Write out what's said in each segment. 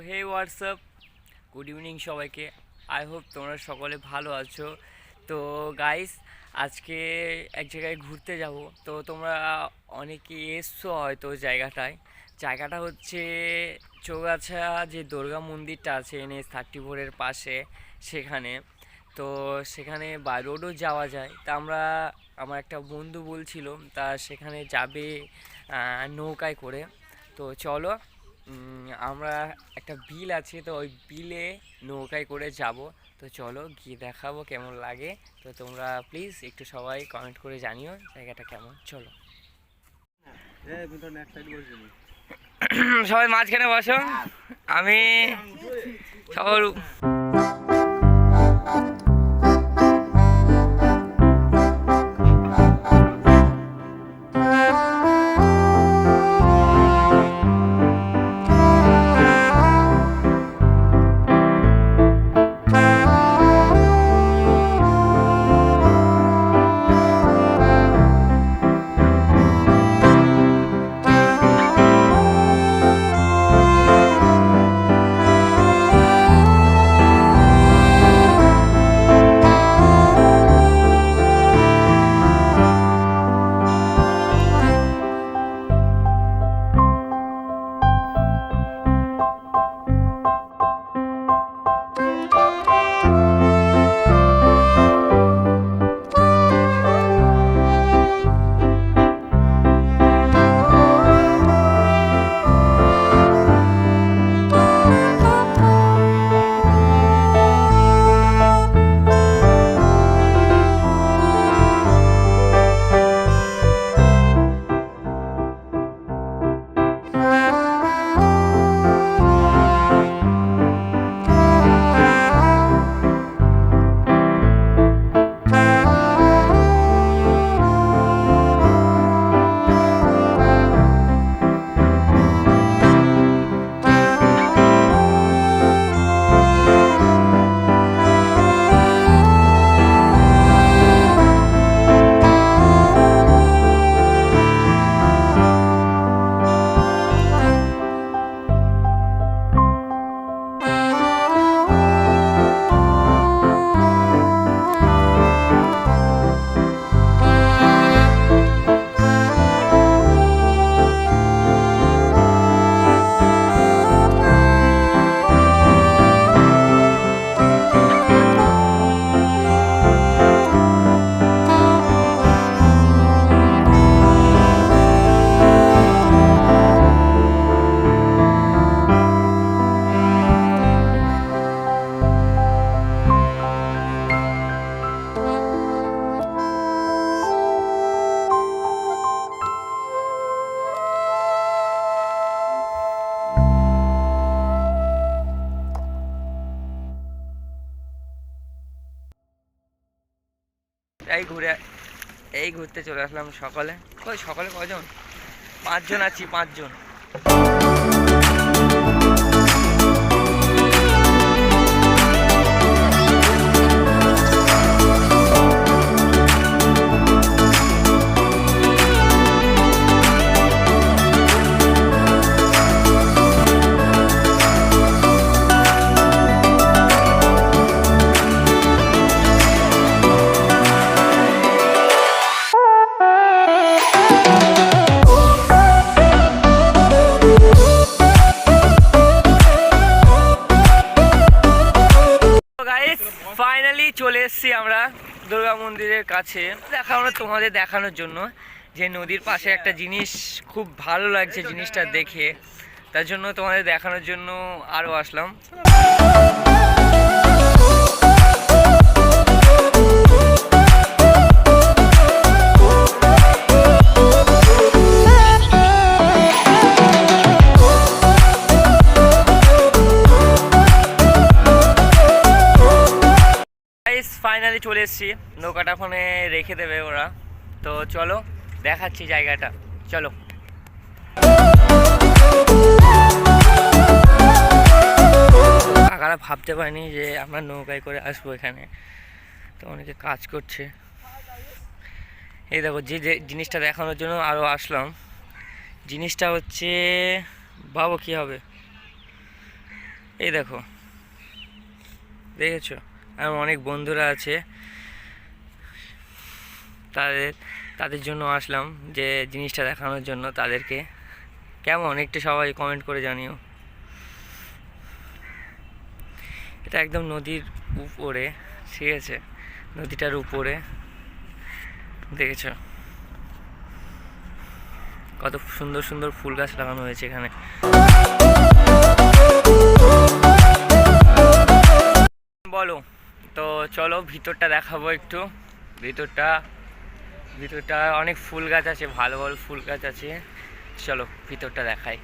হে WhatsApp, good evening সবাইকে। I hope তোমরা সকলে ভালো আছো। তো গাইস, আজকে এক জায়গায় ঘুরতে যাব। তো তোমরা অনেকে এসছো হয়তো জায়গাটা হচ্ছে চৌগাছা, যে দুর্গা মন্দিরটা আছে NH-34-এর পাশে, সেখানে। তো সেখানে বাই রোডও যাওয়া যায়। তা আমার একটা বন্ধু বলছিল তা সেখানে যাবে নৌকায় করে। তো চলো, আমরা একটা বিল আছে, তো ওই বিলে নৌকায় করে যাব। তো চলো গিয়ে দেখাবো কেমন লাগে। তো তোমরা প্লিজ একটু সবাই কমেন্ট করে জানিও জায়গাটা কেমন। চলো সবাই মাঝখানে বসো, আমি সবার ঘুরতে চলে আসলাম। সকালে কজন? 5 জন আছি, 5 জন। ফাইনালি চলে এসেছি আমরা দুর্গা মন্দিরের কাছে। তোমাদের দেখানোর জন্য যে নদীর পাশে একটা জিনিস খুব ভালো লাগছে, জিনিসটা দেখে, তার জন্য তোমাদের দেখানোর জন্য আরও আসলাম। ফাইনালি চলে এসেছি, নৌকাটা ফোনে রেখে দেবে ওরা। তো চলো দেখাচ্ছি জায়গাটা, চলো। কাকারা ভাবতে পারিনি যে আমরা নৌকায় করে আসবো এখানে। তো অনেকে কাজ করছে। এই দেখো, যে জিনিসটা দেখানোর জন্য আরও আসলাম, জিনিসটা হচ্ছে, ভাবো কী হবে। এই দেখো, দেখেছো? আর অনেক বন্ধুরা আছে, তাদের তাদের জন্য আসলাম যে জিনিসটা দেখানোর জন্য তাদেরকে। কেমন একটু সবাই কমেন্ট করে জানিও। এটা একদম নদীর উপরে, ঠিক আছে, নদীটার উপরে, দেখেছো কত সুন্দর সুন্দর ফুল গাছ লাগানো হয়েছে এখানে। বলো, তো চলো ভিতরটা দেখাবো একটু। ভিতরটা ভিতরটা অনেক ফুল গাছ আছে, ভালো ভালো ফুল গাছ আছে। চলো ভিতরটা দেখাই,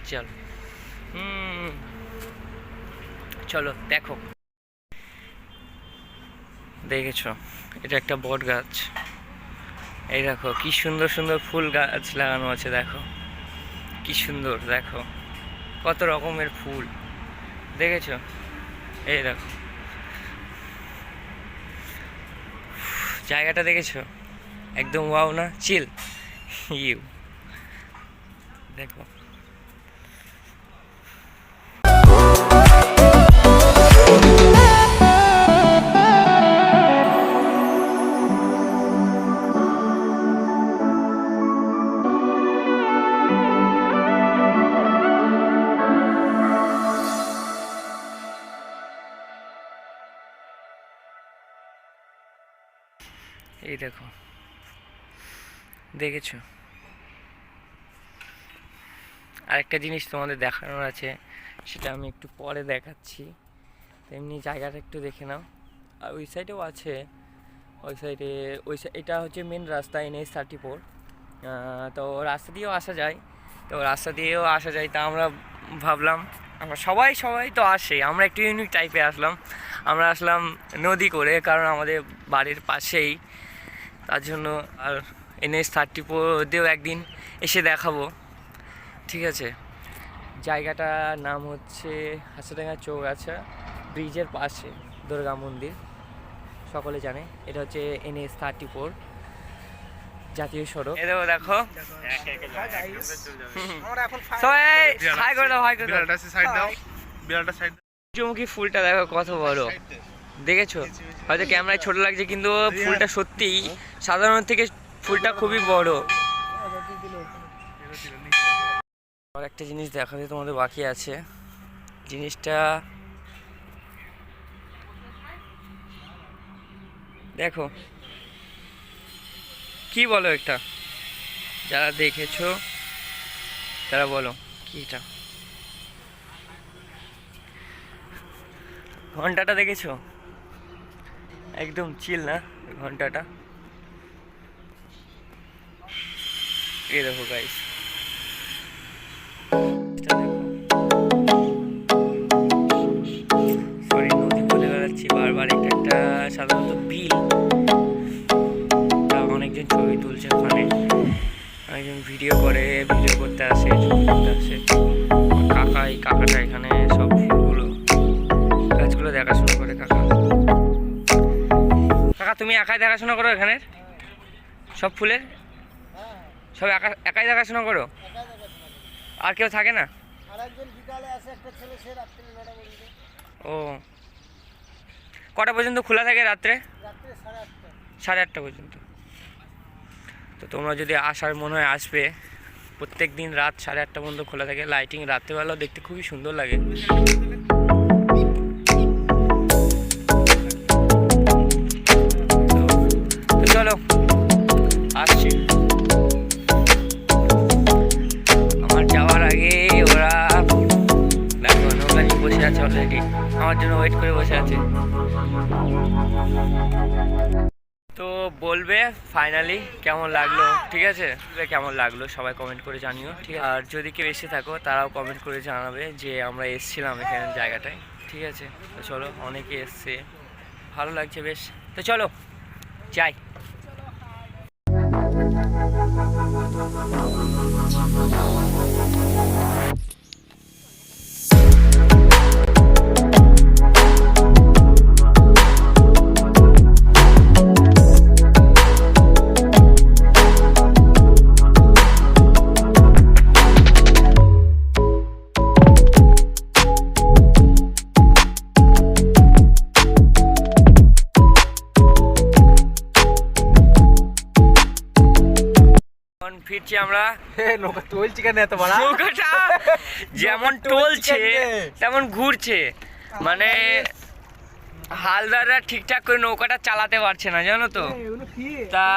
চলো। চলো দেখো। দেখেছো, এটা একটা বট গাছ। এই দেখো কি সুন্দর সুন্দর ফুল গাছ লাগানো আছে, দেখো কি সুন্দর, দেখো কত রকমের ফুল, দেখেছো? এই দেখো জায়গাটা, দেখেছো? একদম ওয়াও না, চিল ইউ। দেখো এই দেখো, দেখেছো? আরেকটা জিনিস তোমাদের দেখানোর আছে, সেটা আমি একটু পরে দেখাচ্ছি। এমনি জায়গাটা একটু দেখে নাও। আর ওই সাইডেও আছে, ওই সাইডে, এটা হচ্ছে মেন রাস্তা NH-34। তো রাস্তা দিয়েও আসা যায়, তা আমরা ভাবলাম, আমরা সবাই তো আসে, আমরা একটু ইউনিক টাইপে আসলাম। আমরা আসলাম নদী করে, কারণ আমাদের বাড়ির পাশেই, তার জন্য। আর NH-34 দিয়েও একদিন এসে দেখাবো, ঠিক আছে? জায়গাটার নাম হচ্ছে হাসাডাঙ্গা চৌগাছা ব্রিজের পাশে দুর্গা মন্দির, সকলে জানে। এটা হচ্ছে NH-34 জাতীয় সড়ক। এই দেখো, সূর্যমুখী ফুলটা দেখো কত বড়, দেখেছো? হয়তো ক্যামেরায় ছোট লাগছে, কিন্তু ফুলটা সত্যিই সাধারণ থেকে ফুলটা খুবই বড়। আর একটা জিনিস দেখাতে তোমাদের বাকি আছে, জিনিসটা দেখো, কি বলো একটা, যারা দেখেছো তারা বলো কি এটা। ঘন্টাটা দেখেছো? একদম চিল না ঘন্টাটা? এই দেখো গাইস, সরি নদী বলে বেড়াচ্ছি বারবার, এটা একটা সাধারণত বিল। অনেকজন ছবি তুলছে ওখানে, অনেকজন ভিডিও করতে আসে, ছবি তুলতে আসে। কাকাটা এখানে সব ফুলগুলো গাছগুলো দেখাশোনা করে। কাকা তুমি একাই দেখাশোনা করো এখানের সব ফুলের? সব একাই দেখাশোনা করো? আর কেউ থাকে না? ও, কটা পর্যন্ত খোলা থাকে রাত্রে? 8:30 পর্যন্ত। তো তোমরা যদি আসার মনে হয় আসবে, প্রত্যেক দিন রাত 8:30 পর্যন্ত খোলা থাকে। লাইটিং রাত্রেবেলাও দেখতে খুবই সুন্দর লাগে। তো চলো আসছি। আমার যাওয়ার আগে ওরা দেখো নৌকা নিয়ে বসে আছে অলরেডি, আমার জন্য ওয়েট করে বসে আছে। তো বলবে ফাইনালি কেমন লাগলো, ঠিক আছে? কেমন লাগলো সবাই কমেন্ট করে জানিও, ঠিক আছে? আর যদি কেউ এসে থাকো তারাও কমেন্ট করে জানাবে যে আমরা এসেছিলাম এখানে জায়গাটায়, ঠিক আছে? তো চলো, অনেকে এসছে, ভালো লাগছে বেশ। তো চলো যাই। আমরা নৌকা টলছি কেন এত বড়? নৌকাটা যেমন টলছে তেমন ঘুরছে, মানে হালদাররা ঠিকঠাক করে নৌকাটা চালাতে পারছে না, জানো তো। তা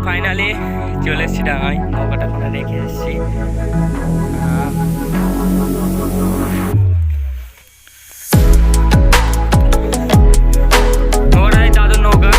ফাইনালি চলে এসেছি ডাঙায়, নৌকাটা ওখানে রেখে এসেছি।